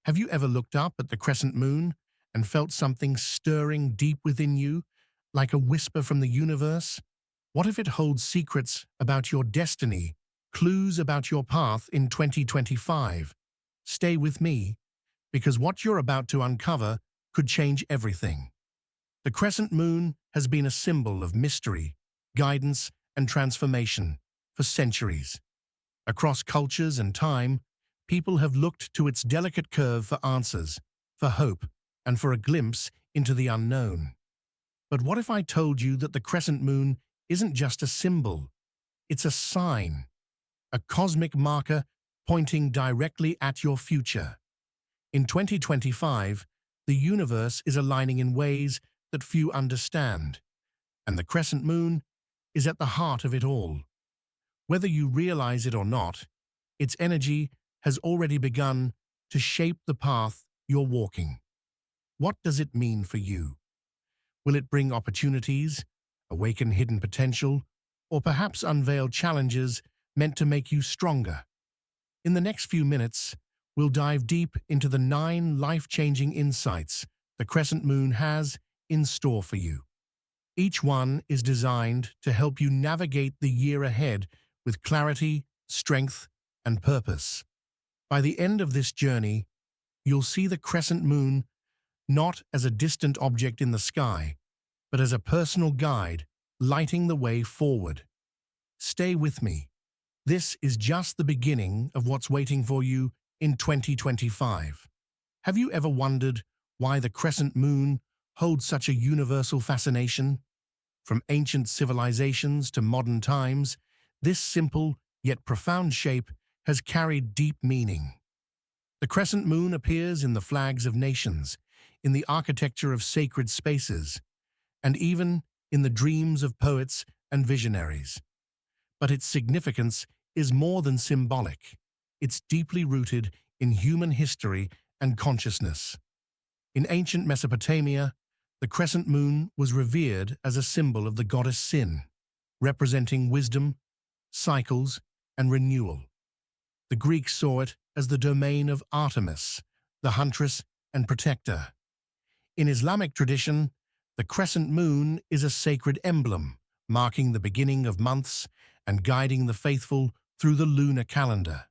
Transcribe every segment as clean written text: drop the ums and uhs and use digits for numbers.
Have you ever looked up at the crescent moon and felt something stirring deep within you, like a whisper from the universe? What if it holds secrets about your destiny, clues about your path in 2025? Stay with me, because what you're about to uncover could change everything. The crescent moon has been a symbol of mystery, guidance, and transformation for centuries. Across cultures and time, people have looked to its delicate curve for answers, for hope, and for a glimpse into the unknown. But what if I told you that the crescent moon isn't just a symbol? It's a sign, a cosmic marker pointing directly at your future. In 2025, the universe is aligning in ways that few understand, and the crescent moon is at the heart of it all. Whether you realize it or not, its energy has already begun to shape the path you're walking. What does it mean for you? Will it bring opportunities, awaken hidden potential, or perhaps unveil challenges meant to make you stronger? In the next few minutes, we'll dive deep into the 9 life-changing insights the crescent moon has in store for you. Each one is designed to help you navigate the year ahead with clarity, strength, and purpose. By the end of this journey, you'll see the crescent moon not as a distant object in the sky, but as a personal guide lighting the way forward. Stay with me. This is just the beginning of what's waiting for you in 2025. Have you ever wondered why the crescent moon holds such a universal fascination? From ancient civilizations to modern times, this simple yet profound shape has carried deep meaning. The crescent moon appears in the flags of nations, in the architecture of sacred spaces, and even in the dreams of poets and visionaries. But its significance is more than symbolic. It's deeply rooted in human history and consciousness. In ancient Mesopotamia, the crescent moon was revered as a symbol of the goddess Sin, representing wisdom, cycles, and renewal. The Greeks saw it as the domain of Artemis, the huntress and protector. In Islamic tradition, the crescent moon is a sacred emblem, marking the beginning of months and guiding the faithful through the lunar calendar.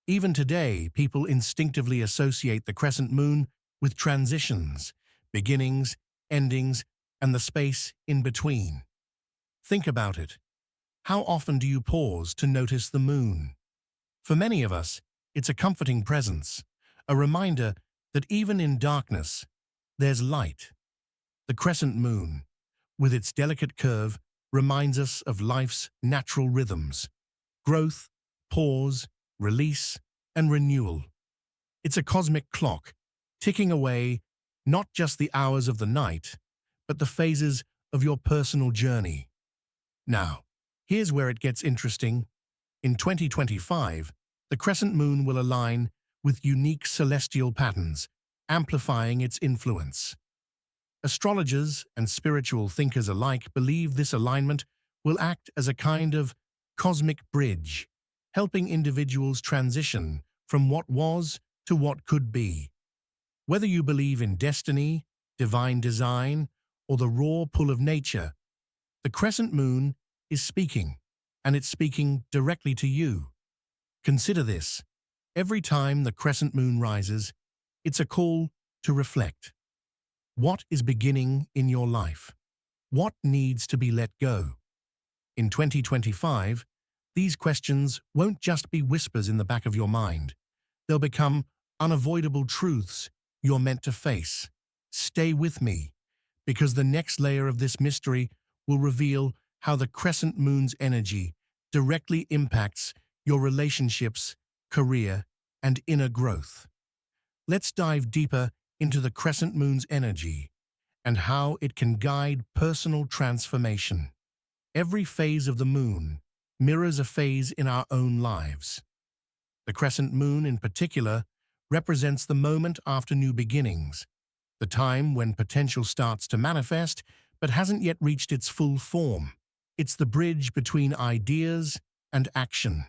Even today, people instinctively associate the crescent moon with transitions, beginnings, endings, and the space in between. Think about it. How often do you pause to notice the moon? For many of us, it's a comforting presence, a reminder that even in darkness, there's light. The crescent moon, with its delicate curve, reminds us of life's natural rhythms: growth, pause, release, and renewal. It's a cosmic clock, ticking away not just the hours of the night, but the phases of your personal journey. Now, here's where it gets interesting. In 2025, the crescent moon will align with unique celestial patterns, amplifying its influence. Astrologers and spiritual thinkers alike believe this alignment will act as a kind of cosmic bridge, helping individuals transition from what was to what could be. Whether you believe in destiny, divine design, or the raw pull of nature, the crescent moon is speaking, and it's speaking directly to you. Consider this: every time the crescent moon rises, it's a call to reflect. What is beginning in your life? What needs to be let go? In 2025, these questions won't just be whispers in the back of your mind. They'll become unavoidable truths you're meant to face. Stay with me, because the next layer of this mystery will reveal how the crescent moon's energy directly impacts your relationships, career, and inner growth. Let's dive deeper into the crescent moon's energy and how it can guide personal transformation. Every phase of the moon mirrors a phase in our own lives. The crescent moon, in particular, represents the moment after new beginnings, the time when potential starts to manifest but hasn't yet reached its full form. It's the bridge between ideas and action,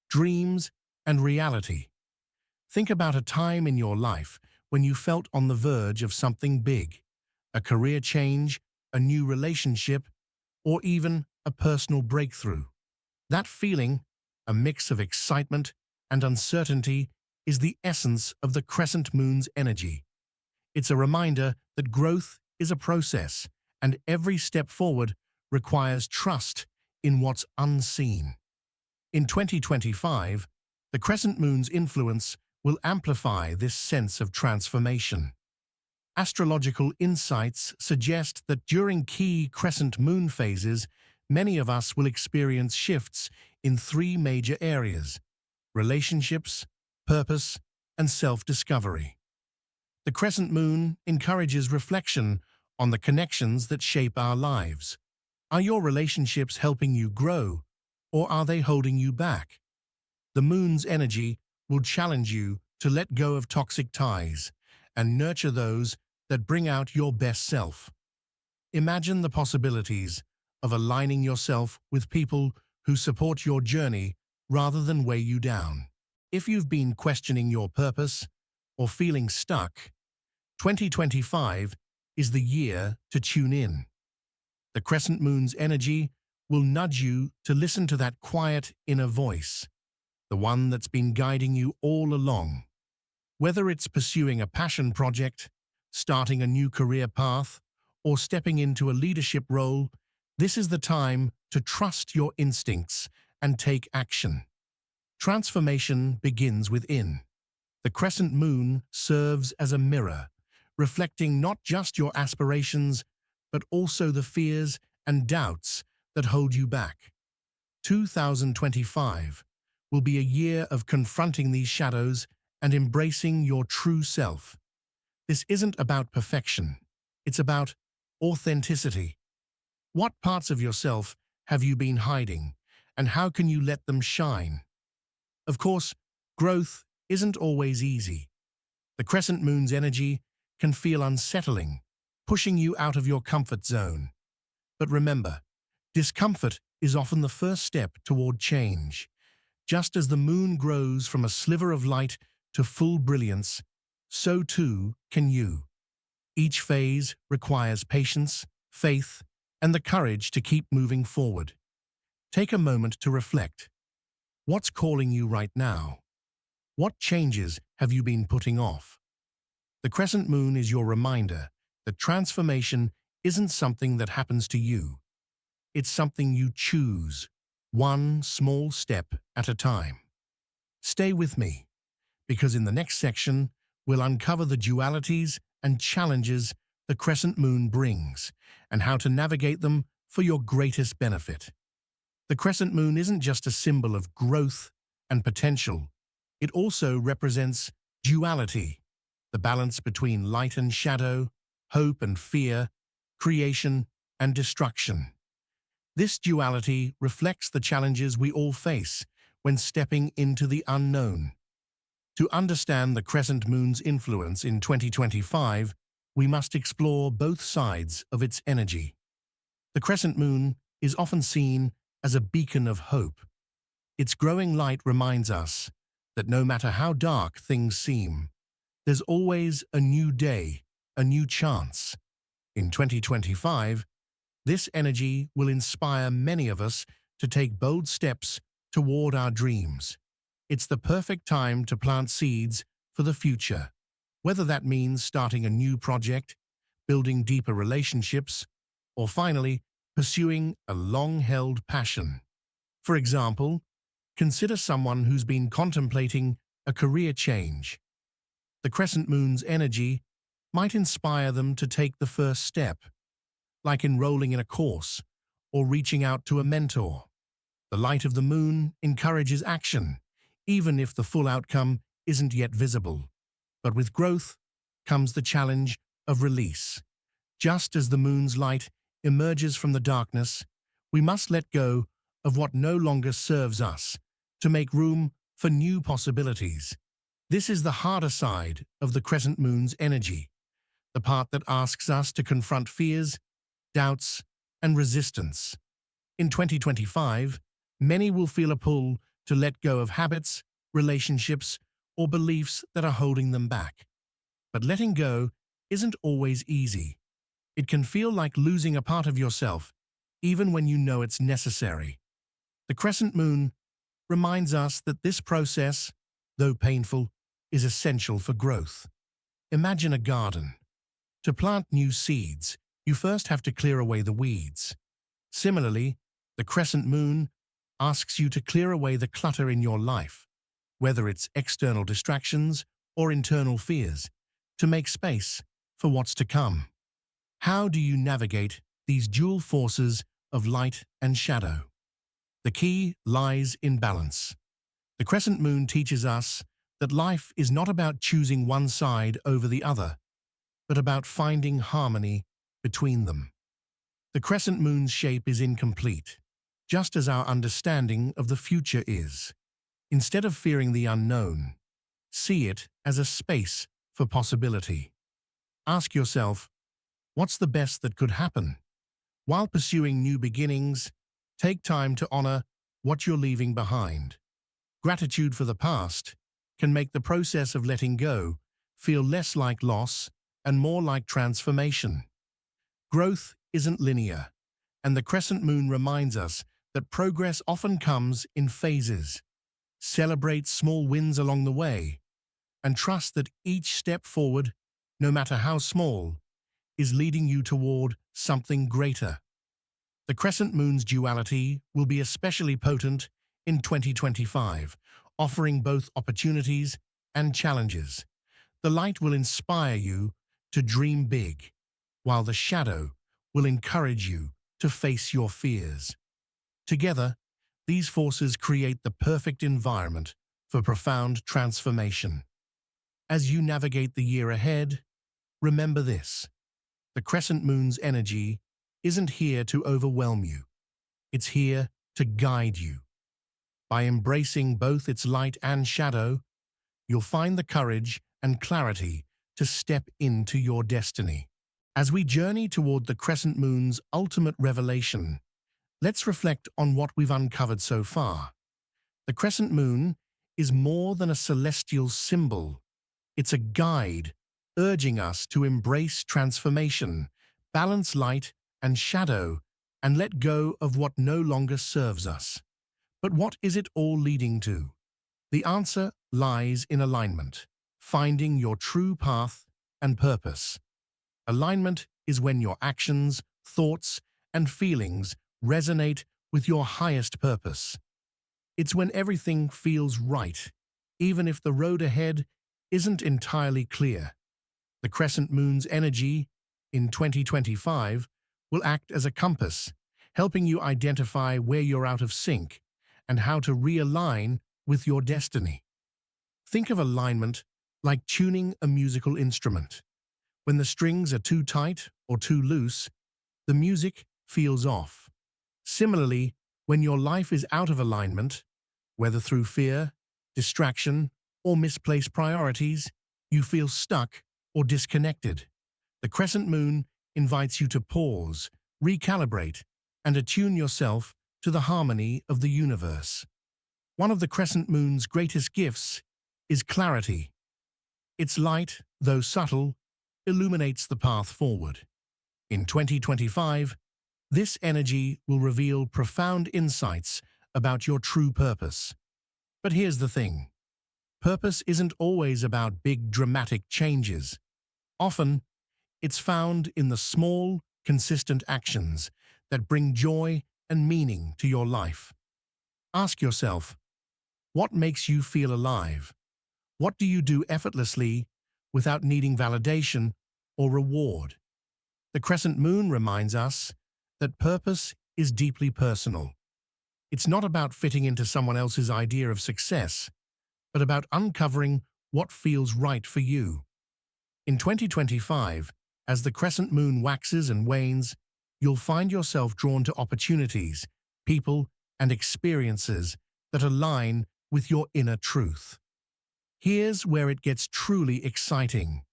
dreams and reality. Think about a time in your life when you felt on the verge of something big, a career change, a new relationship, or even a personal breakthrough. That feeling, a mix of excitement and uncertainty, is the essence of the crescent moon's energy. It's a reminder that growth is a process, and every step forward requires trust in what's unseen. In 2025, the crescent moon's influence will amplify this sense of transformation. Astrological insights suggest that during key crescent moon phases, many of us will experience shifts in three major areas: relationships, purpose, and self-discovery. The crescent moon encourages reflection on the connections that shape our lives. Are your relationships helping you grow, or are they holding you back? The moon's energy will challenge you to let go of toxic ties and nurture those that bring out your best self. Imagine the possibilities of aligning yourself with people who support your journey rather than weigh you down. If you've been questioning your purpose or feeling stuck, 2025 is the year to tune in. The crescent moon's energy will nudge you to listen to that quiet inner voice, the one that's been guiding you all along. Whether it's pursuing a passion project, starting a new career path, or stepping into a leadership role, this is the time to trust your instincts and take action. Transformation begins within. The crescent moon serves as a mirror, reflecting not just your aspirations, but also the fears and doubts that hold you back. 2025 will be a year of confronting these shadows and embracing your true self. This isn't about perfection, it's about authenticity. What parts of yourself have you been hiding, and how can you let them shine? Of course, growth isn't always easy. The crescent moon's energy can feel unsettling, pushing you out of your comfort zone. But remember, discomfort is often the first step toward change. Just as the moon grows from a sliver of light to full brilliance, so too can you. Each phase requires patience, faith, and the courage to keep moving forward. Take a moment to reflect. What's calling you right now? What changes have you been putting off? The crescent moon is your reminder that transformation isn't something that happens to you. It's something you choose, one small step at a time. Stay with me, because in the next section, we'll uncover the dualities and challenges the crescent moon brings and how to navigate them for your greatest benefit. The crescent moon isn't just a symbol of growth and potential. It also represents duality, the balance between light and shadow, hope and fear, creation and destruction. This duality reflects the challenges we all face when stepping into the unknown. To understand the crescent moon's influence in 2025, we must explore both sides of its energy. The crescent moon is often seen as a beacon of hope. Its growing light reminds us that no matter how dark things seem, there's always a new day, a new chance. In 2025, this energy will inspire many of us to take bold steps toward our dreams. It's the perfect time to plant seeds for the future, whether that means starting a new project, building deeper relationships, or finally, pursuing a long-held passion. For example, consider someone who's been contemplating a career change. The crescent moon's energy might inspire them to take the first step, like enrolling in a course or reaching out to a mentor. The light of the moon encourages action, even if the full outcome isn't yet visible. But with growth comes the challenge of release. Just as the moon's light emerges from the darkness, we must let go of what no longer serves us to make room for new possibilities. This is the harder side of the crescent moon's energy, the part that asks us to confront fears, doubts, and resistance. In 2025, many will feel a pull to let go of habits, relationships, or beliefs that are holding them back. But letting go isn't always easy. It can feel like losing a part of yourself, even when you know it's necessary. The crescent moon reminds us that this process, though painful, is essential for growth. Imagine a garden. To plant new seeds, you first have to clear away the weeds. Similarly, the crescent moon asks you to clear away the clutter in your life, whether it's external distractions or internal fears, to make space for what's to come. How do you navigate these dual forces of light and shadow? The key lies in balance. The crescent moon teaches us that life is not about choosing one side over the other, but about finding harmony between them. The crescent moon's shape is incomplete, just as our understanding of the future is. Instead of fearing the unknown, see it as a space for possibility. Ask yourself, what's the best that could happen? While pursuing new beginnings, take time to honor what you're leaving behind. Gratitude for the past can make the process of letting go feel less like loss and more like transformation. Growth isn't linear, and the crescent moon reminds us that progress often comes in phases. Celebrate small wins along the way, and trust that each step forward, no matter how small, is leading you toward something greater. The crescent moon's duality will be especially potent in 2025, offering both opportunities and challenges. The light will inspire you to dream big, while the shadow will encourage you to face your fears. Together, these forces create the perfect environment for profound transformation. As you navigate the year ahead, remember this: the crescent moon's energy isn't here to overwhelm you. It's here to guide you. By embracing both its light and shadow, you'll find the courage and clarity to step into your destiny. As we journey toward the crescent moon's ultimate revelation, let's reflect on what we've uncovered so far. The crescent moon is more than a celestial symbol. It's a guide urging us to embrace transformation, balance light and shadow, and let go of what no longer serves us. But what is it all leading to? The answer lies in alignment, finding your true path and purpose. Alignment is when your actions, thoughts, and feelings resonate with your highest purpose. It's when everything feels right, even if the road ahead isn't entirely clear. The crescent moon's energy in 2025 will act as a compass, helping you identify where you're out of sync and how to realign with your destiny. Think of alignment like tuning a musical instrument. When the strings are too tight or too loose, the music feels off. Similarly, when your life is out of alignment, whether through fear, distraction, or misplaced priorities, you feel stuck or disconnected. The crescent moon invites you to pause, recalibrate, and attune yourself to the harmony of the universe. One of the crescent moon's greatest gifts is clarity. Its light, though subtle, illuminates the path forward. In 2025, this energy will reveal profound insights about your true purpose. But here's the thing: purpose isn't always about big dramatic changes. Often, it's found in the small, consistent actions that bring joy and meaning to your life. Ask yourself, what makes you feel alive? What do you do effortlessly without needing validation or reward? The crescent moon reminds us that purpose is deeply personal. It's not about fitting into someone else's idea of success, but about uncovering what feels right for you. In 2025, as the crescent moon waxes and wanes, you'll find yourself drawn to opportunities, people, and experiences that align with your inner truth. Here's where it gets truly exciting.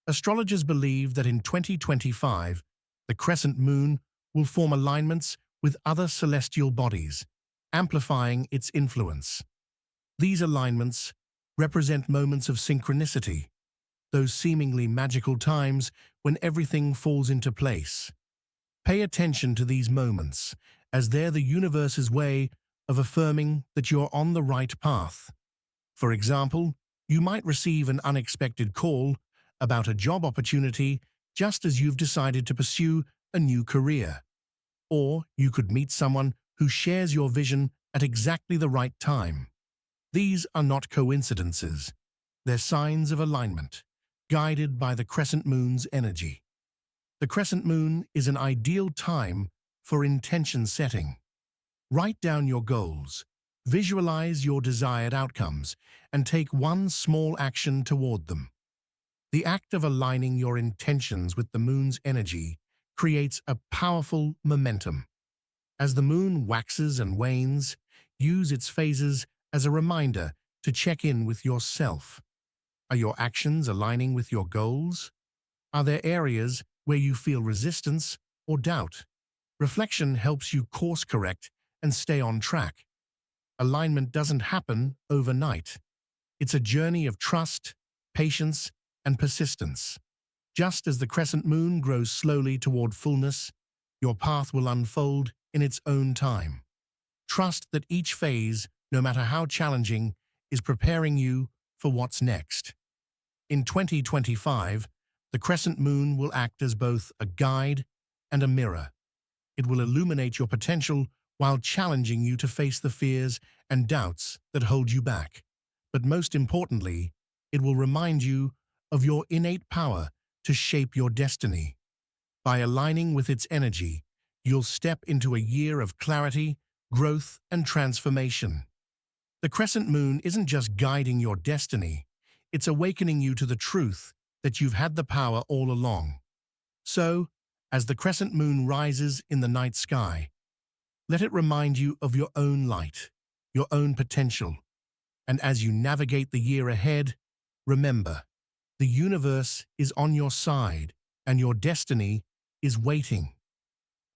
Astrologers believe that in 2025, the crescent moon will form alignments with other celestial bodies, amplifying its influence. These alignments represent moments of synchronicity, those seemingly magical times when everything falls into place. Pay attention to these moments, as they're the universe's way of affirming that you're on the right path. For example, you might receive an unexpected call about a job opportunity just as you've decided to pursue a new career. Or you could meet someone who shares your vision at exactly the right time. These are not coincidences. They're signs of alignment, guided by the crescent moon's energy. The crescent moon is an ideal time for intention setting. Write down your goals, visualize your desired outcomes, and take one small action toward them. The act of aligning your intentions with the moon's energy creates a powerful momentum. As the moon waxes and wanes, use its phases as a reminder to check in with yourself. Are your actions aligning with your goals? Are there areas where you feel resistance or doubt? Reflection helps you course correct and stay on track. Alignment doesn't happen overnight. It's a journey of trust, patience, and persistence. Just as the crescent moon grows slowly toward fullness, your path will unfold in its own time. Trust that each phase, no matter how challenging, is preparing you for what's next. In 2025, the crescent moon will act as both a guide and a mirror. It will illuminate your potential while challenging you to face the fears and doubts that hold you back. But most importantly, it will remind you of your innate power to shape your destiny. By aligning with its energy, you'll step into a year of clarity, growth, and transformation. The crescent moon isn't just guiding your destiny, it's awakening you to the truth that you've had the power all along. So, as the crescent moon rises in the night sky, let it remind you of your own light, your own potential. And as you navigate the year ahead, remember, the universe is on your side and your destiny is waiting.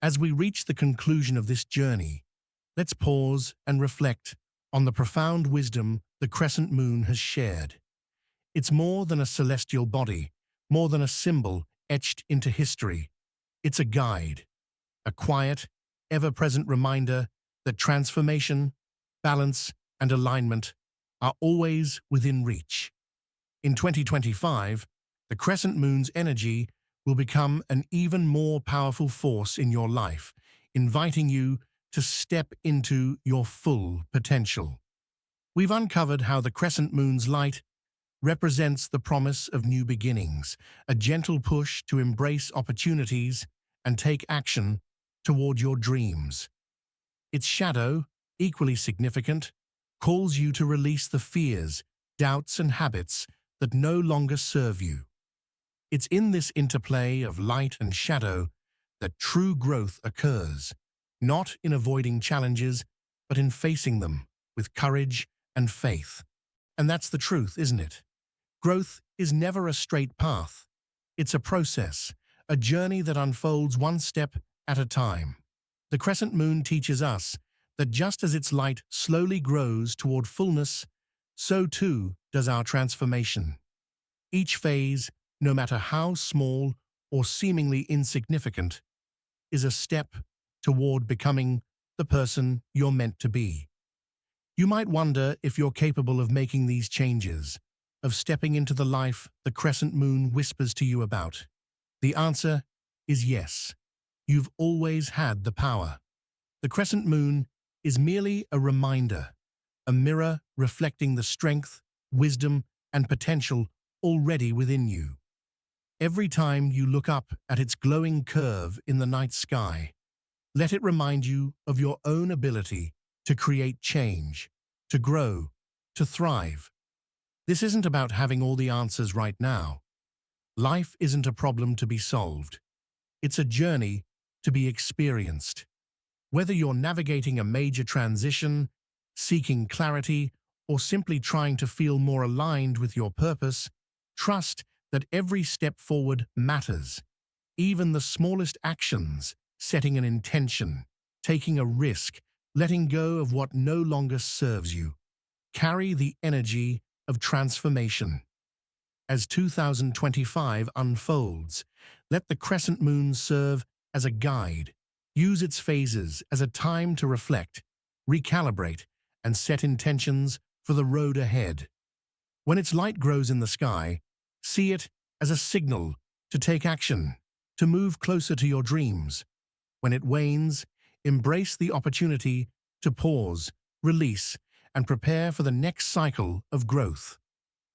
As we reach the conclusion of this journey, let's pause and reflect on the profound wisdom the crescent moon has shared. It's more than a celestial body, more than a symbol etched into history. It's a guide, a quiet, ever-present reminder that transformation, balance, and alignment are always within reach. In 2025, the crescent moon's energy will become an even more powerful force in your life, inviting you to step into your full potential. We've uncovered how the crescent moon's light represents the promise of new beginnings, a gentle push to embrace opportunities and take action toward your dreams. Its shadow, equally significant, calls you to release the fears, doubts, and habits that no longer serve you. It's in this interplay of light and shadow that true growth occurs, not in avoiding challenges, but in facing them with courage and faith. And that's the truth, isn't it? Growth is never a straight path. It's a process, a journey that unfolds one step at a time. The crescent moon teaches us that just as its light slowly grows toward fullness, so too does our transformation. Each phase, no matter how small or seemingly insignificant, is a step toward becoming the person you're meant to be. You might wonder if you're capable of making these changes, of stepping into the life the crescent moon whispers to you about. The answer is yes. You've always had the power. The crescent moon is merely a reminder, a mirror reflecting the strength, wisdom, and potential already within you. Every time you look up at its glowing curve in the night sky, let it remind you of your own ability to create change, to grow, to thrive. This isn't about having all the answers right now. Life isn't a problem to be solved. It's a journey to be experienced. Whether you're navigating a major transition, seeking clarity, or simply trying to feel more aligned with your purpose, trust that every step forward matters. Even the smallest actions, setting an intention, taking a risk, letting go of what no longer serves you, carry the energy of transformation. As 2025 unfolds, let the crescent moon serve as a guide. Use its phases as a time to reflect, recalibrate, and set intentions for the road ahead. When its light grows in the sky, see it as a signal to take action, to move closer to your dreams. When it wanes, embrace the opportunity to pause, release, and prepare for the next cycle of growth.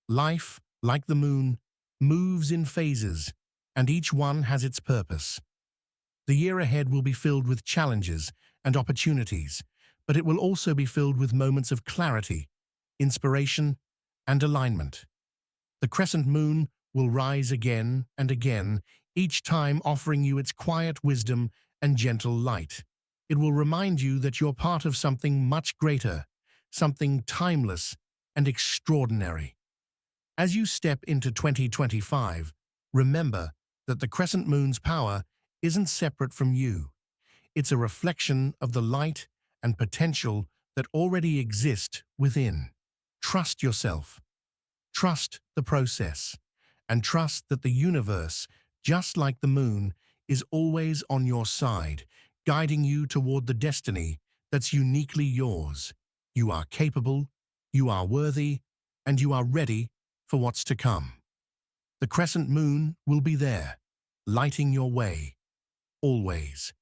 Life, like the moon, moves in phases, and each one has its purpose. The year ahead will be filled with challenges and opportunities, but it will also be filled with moments of clarity, inspiration, and alignment. The crescent moon will rise again and again, each time offering you its quiet wisdom and gentle light. It will remind you that you're part of something much greater, something timeless and extraordinary. As you step into 2025, remember that the crescent moon's power isn't separate from you. It's a reflection of the light and potential that already exist within. Trust yourself, trust the process, and trust that the universe, just like the moon, is always on your side, guiding you toward the destiny that's uniquely yours. You are capable, you are worthy, and you are ready for what's to come. The crescent moon will be there, lighting your way, always.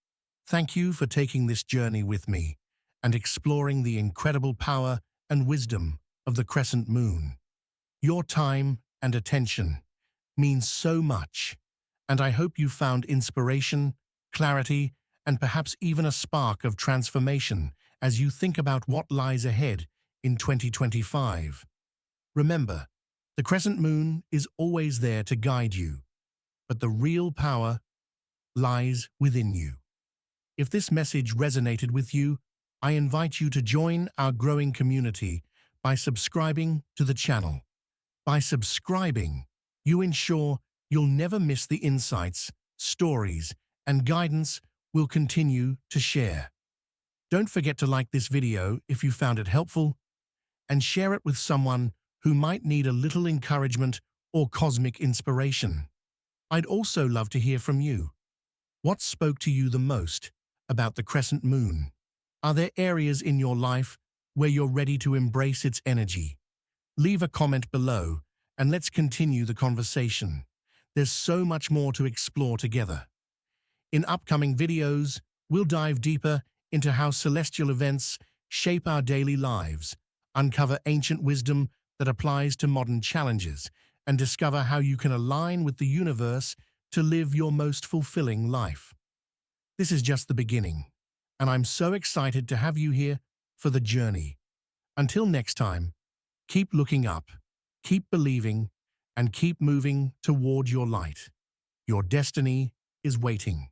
Thank you for taking this journey with me and exploring the incredible power and wisdom of the crescent moon. Your time and attention means so much, and I hope you found inspiration, clarity, and perhaps even a spark of transformation as you think about what lies ahead in 2025. Remember, the crescent moon is always there to guide you, but the real power lies within you. If this message resonated with you, I invite you to join our growing community by subscribing to the channel. By subscribing, you ensure you'll never miss the insights, stories, and guidance we'll continue to share. Don't forget to like this video if you found it helpful, and share it with someone who might need a little encouragement or cosmic inspiration. I'd also love to hear from you. What spoke to you the most about the crescent moon? Are there areas in your life where you're ready to embrace its energy? Leave a comment below and let's continue the conversation. There's so much more to explore together. In upcoming videos, we'll dive deeper into how celestial events shape our daily lives, uncover ancient wisdom that applies to modern challenges, and discover how you can align with the universe to live your most fulfilling life. This is just the beginning, and I'm so excited to have you here for the journey. Until next time, keep looking up, keep believing, and keep moving toward your light. Your destiny is waiting.